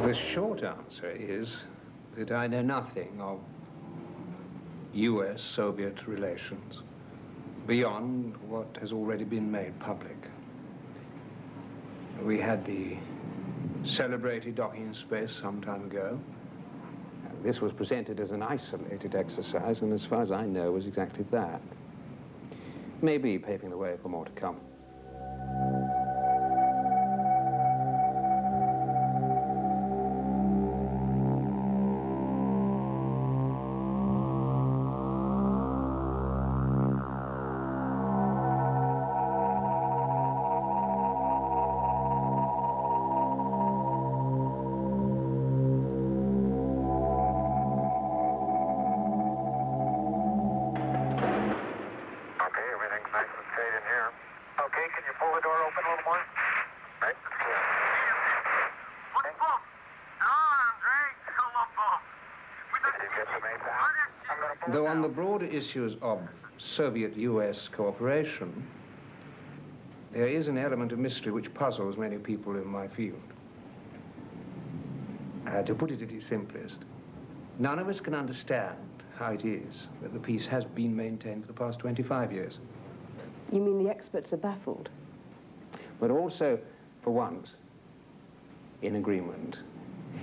The short answer is that I know nothing of US-Soviet relations beyond what has already been made public. We had the celebrated docking in space some time ago. This was presented as an isolated exercise, and as far as I know, was exactly that. Maybe paving the way for more to come. Though on the broader issues of Soviet-US cooperation, there is an element of mystery which puzzles many people in my field. To put it at its simplest, none of us can understand how it is that the peace has been maintained for the past 25 years. You mean the experts are baffled? But also, for once, in agreement.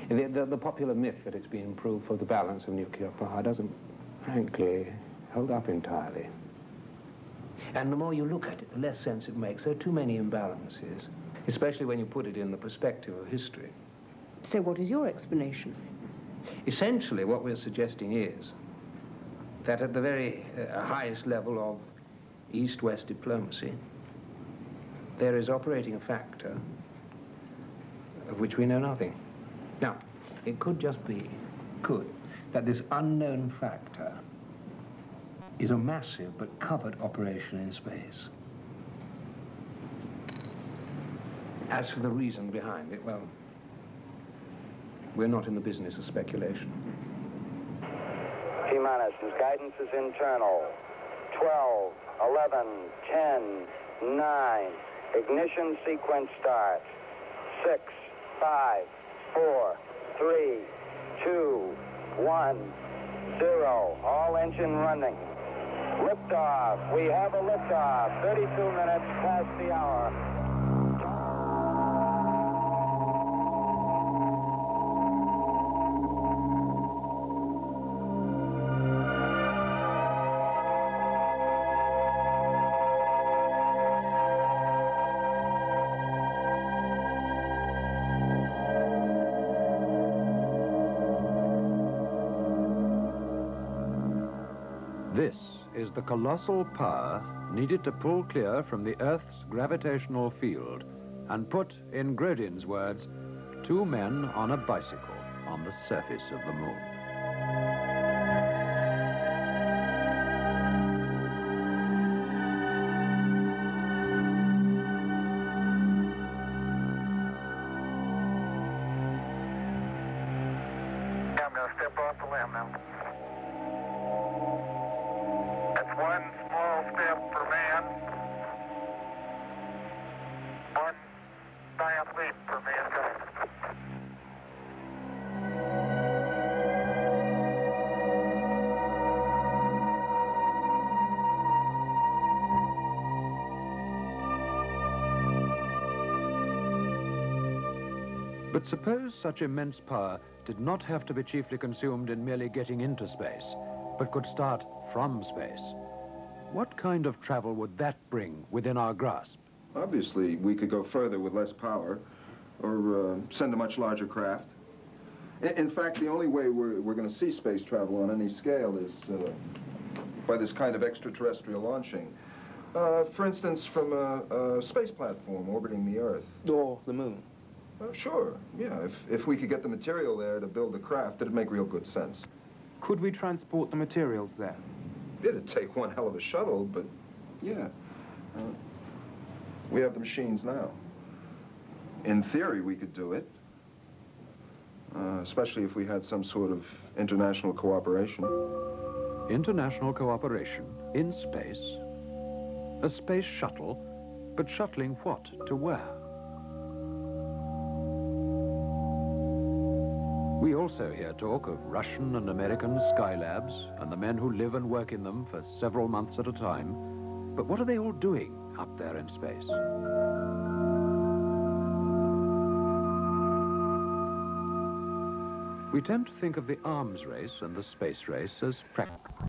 The popular myth that it's been improved for the balance of nuclear power doesn't, frankly, hold up entirely. And the more you look at it, the less sense it makes. There are too many imbalances, especially when you put it in the perspective of history. So what is your explanation? Essentially, what we're suggesting is that at the very highest level of East-West diplomacy, there is operating a factor of which we know nothing. Now, it could just be, that this unknown factor is a massive but covered operation in space. As for the reason behind it, well, we're not in the business of speculation. T-minus, guidance is internal. 12, 11, 10, 9. Ignition sequence starts. 6, 5, 4, 3, 2, 1, 0. All engine running. Liftoff. We have a liftoff. 32 minutes past the hour. This is the colossal power needed to pull clear from the Earth's gravitational field and put, in Grodin's words, 2 men on a bicycle on the surface of the moon. I'm going to step off the limb now. One small step for man, one giant leap for mankind. But suppose such immense power did not have to be chiefly consumed in merely getting into space, but could start from space. What kind of travel would that bring within our grasp? Obviously, we could go further with less power, or send a much larger craft. In fact, the only way we're going to see space travel on any scale is by this kind of extraterrestrial launching. For instance, from a space platform orbiting the Earth. Or the moon. Sure, yeah. If we could get the material there to build the craft, it'd make real good sense. Could we transport the materials there? It'd take one hell of a shuttle, but yeah. We have the machines now. In theory, we could do it. Especially if we had some sort of international cooperation. International cooperation in space? A space shuttle, but shuttling what to where? We also hear talk of Russian and American skylabs and the men who live and work in them for several months at a time. But what are they all doing up there in space? We tend to think of the arms race and the space race as practical.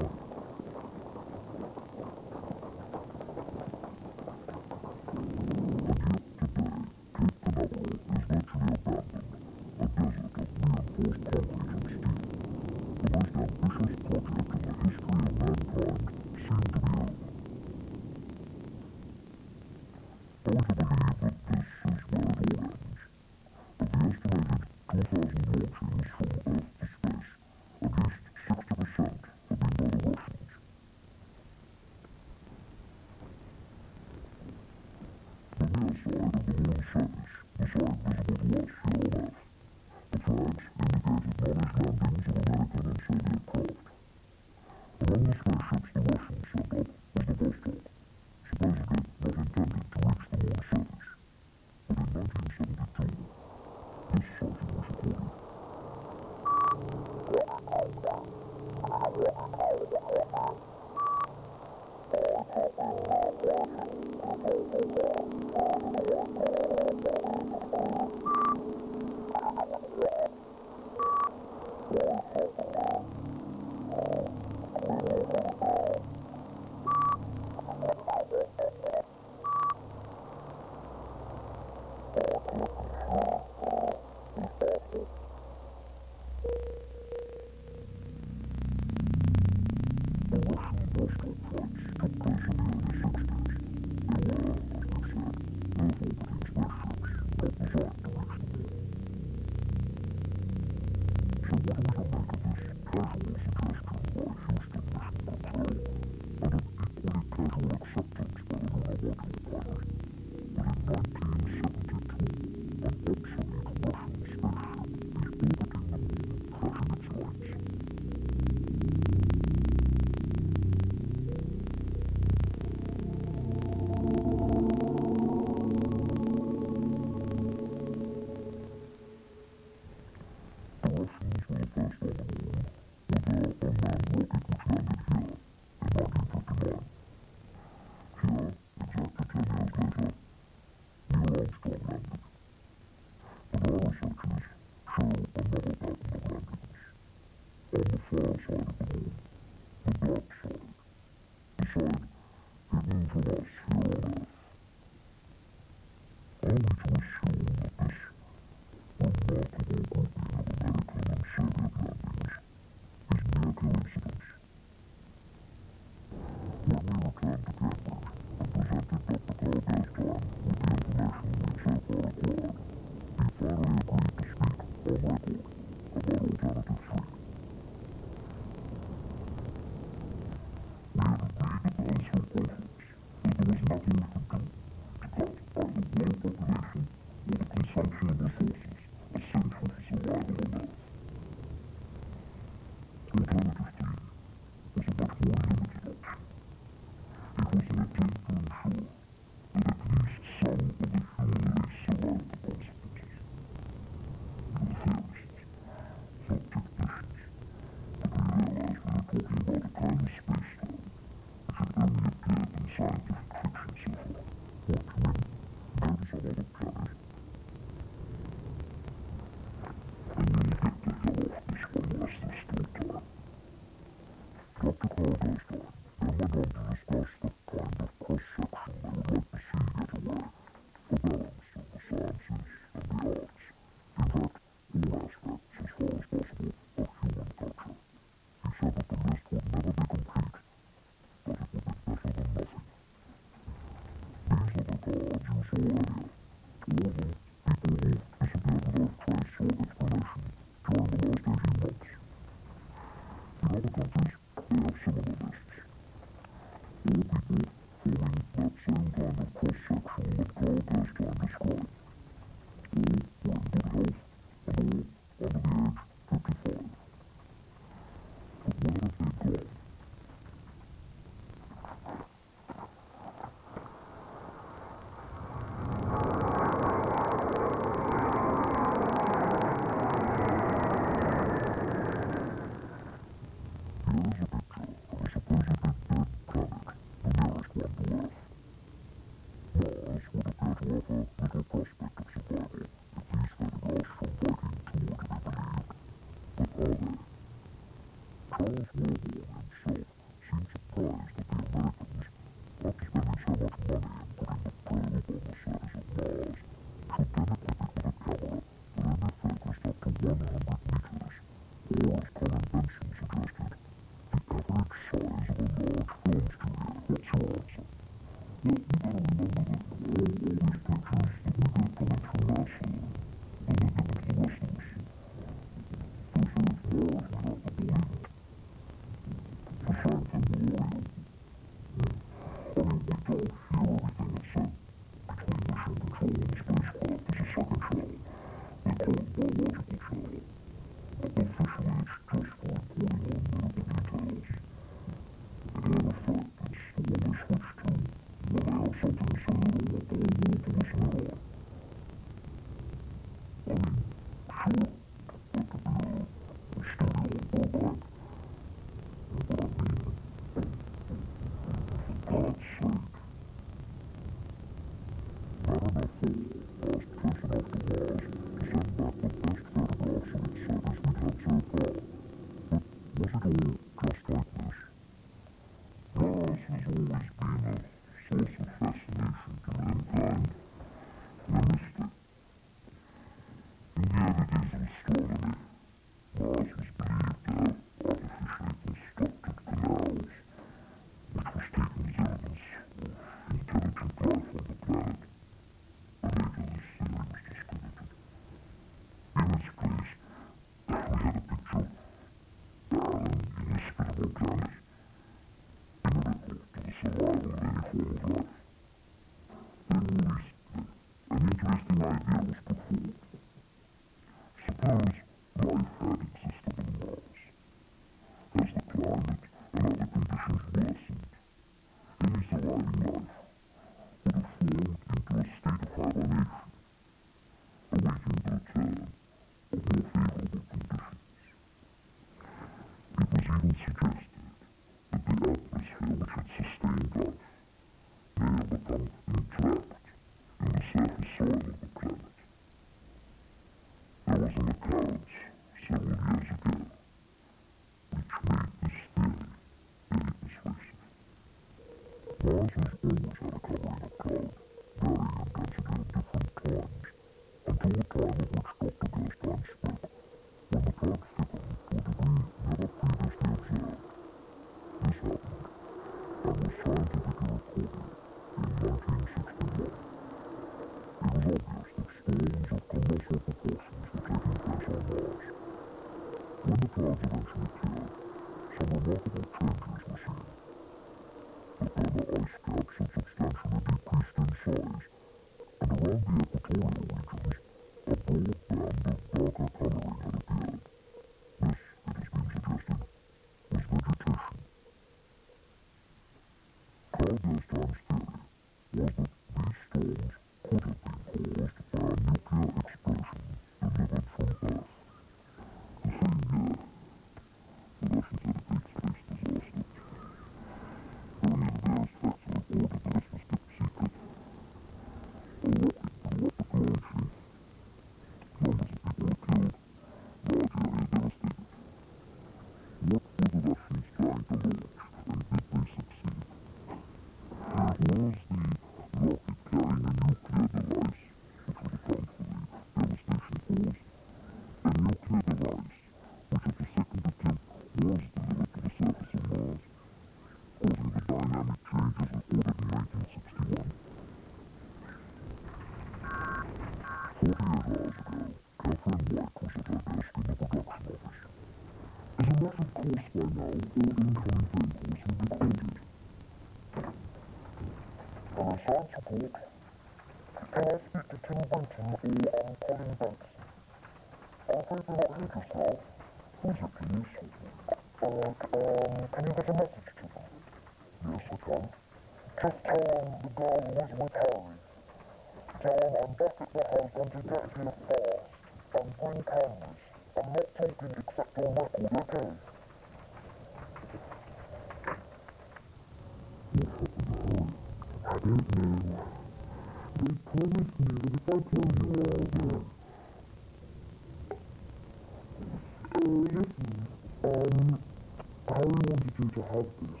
you to have this.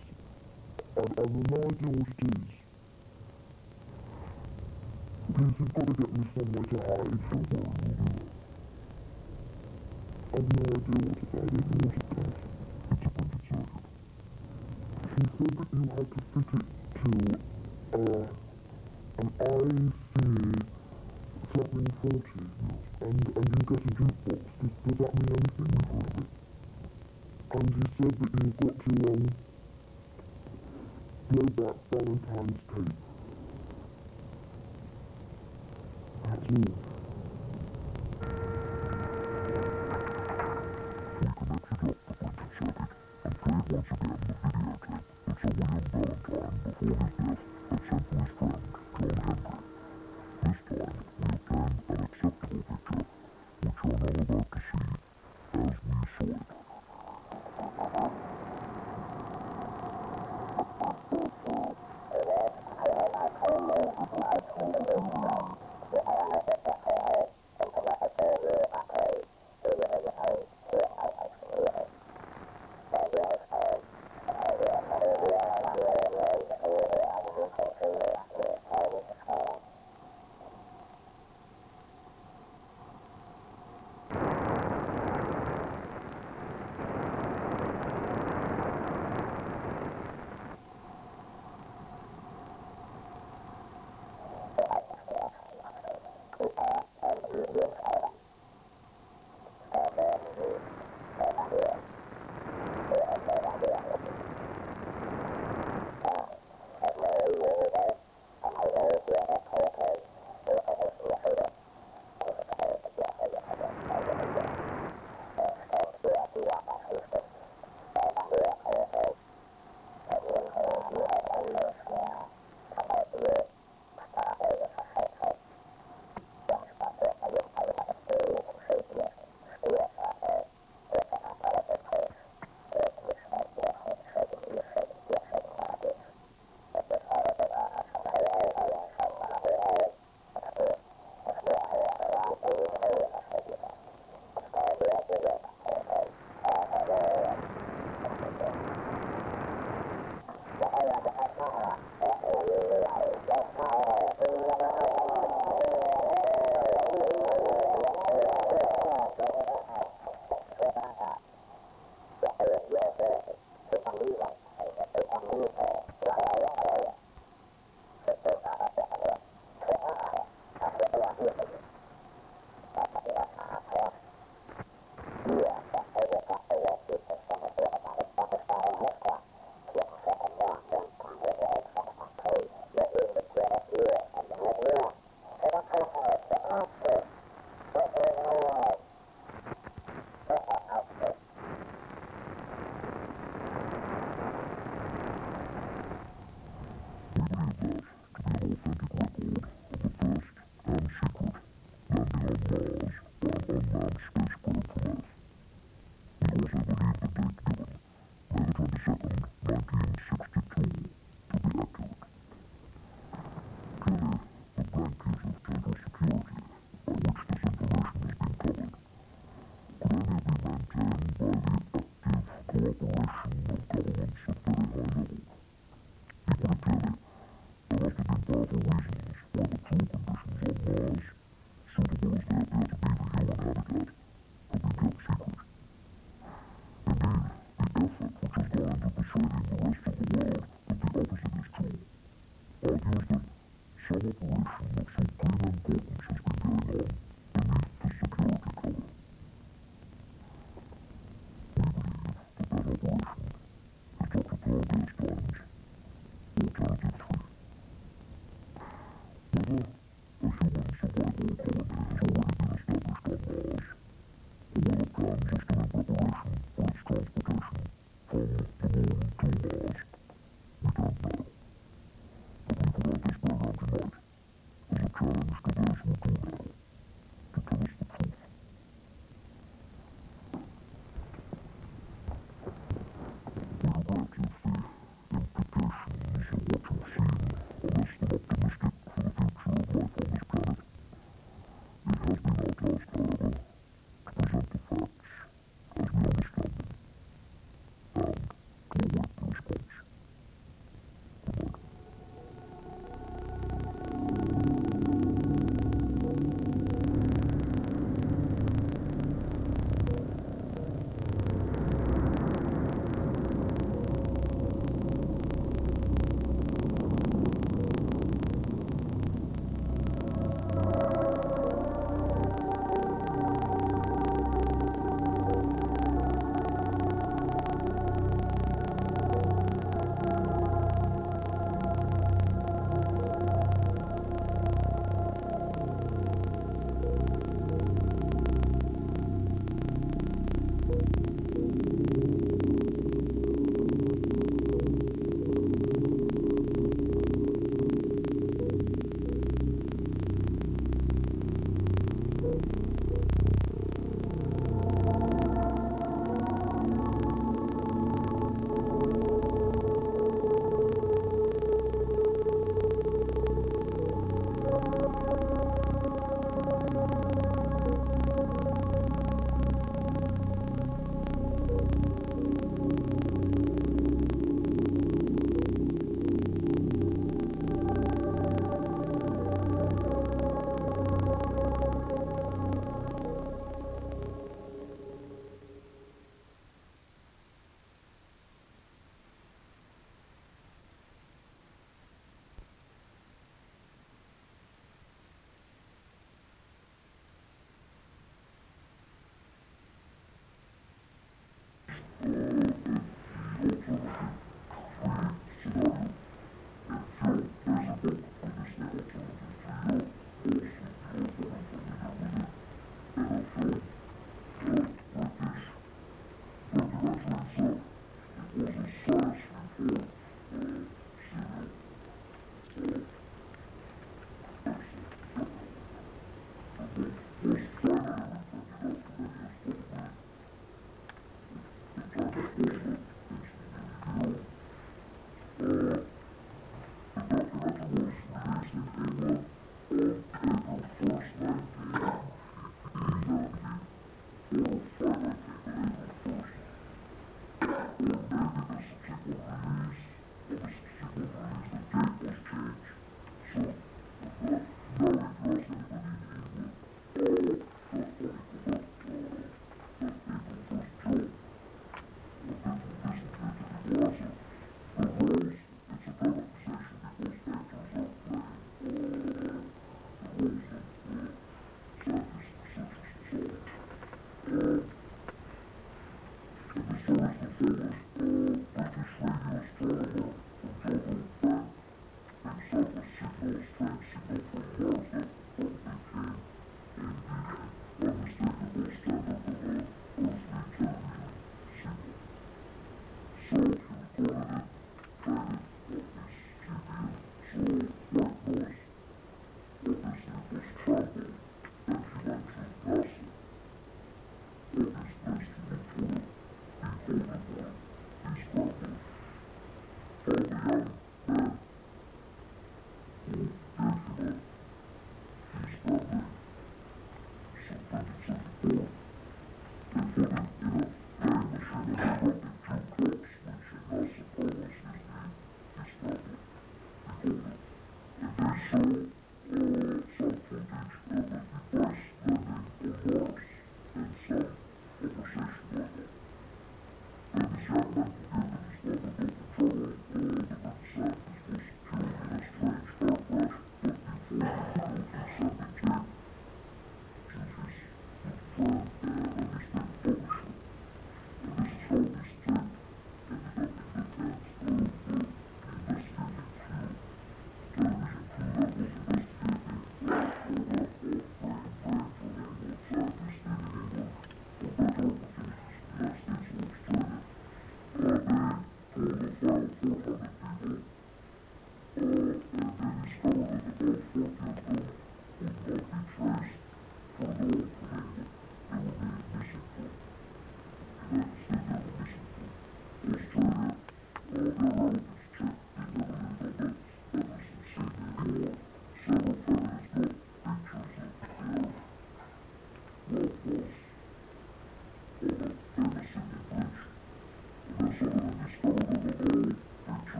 I have no idea what it is. Please, you've got to get me somewhere to hide. Don't worry, will you? I have no idea what it is, what it does. It's a printed circuit. He said that you had to fit it to, an IC 740, and you get a jukebox. Does that mean anything? You've heard of it? And he said that you've got to, play back Valentine's tape. That's all. We connected up the printed circuit and played once again the videotape that Sir William Valentine, before his death, had sent to his friend, John Henry. This time, we obtained an acceptable picture, which you are now about to see as we saw it.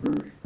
fish.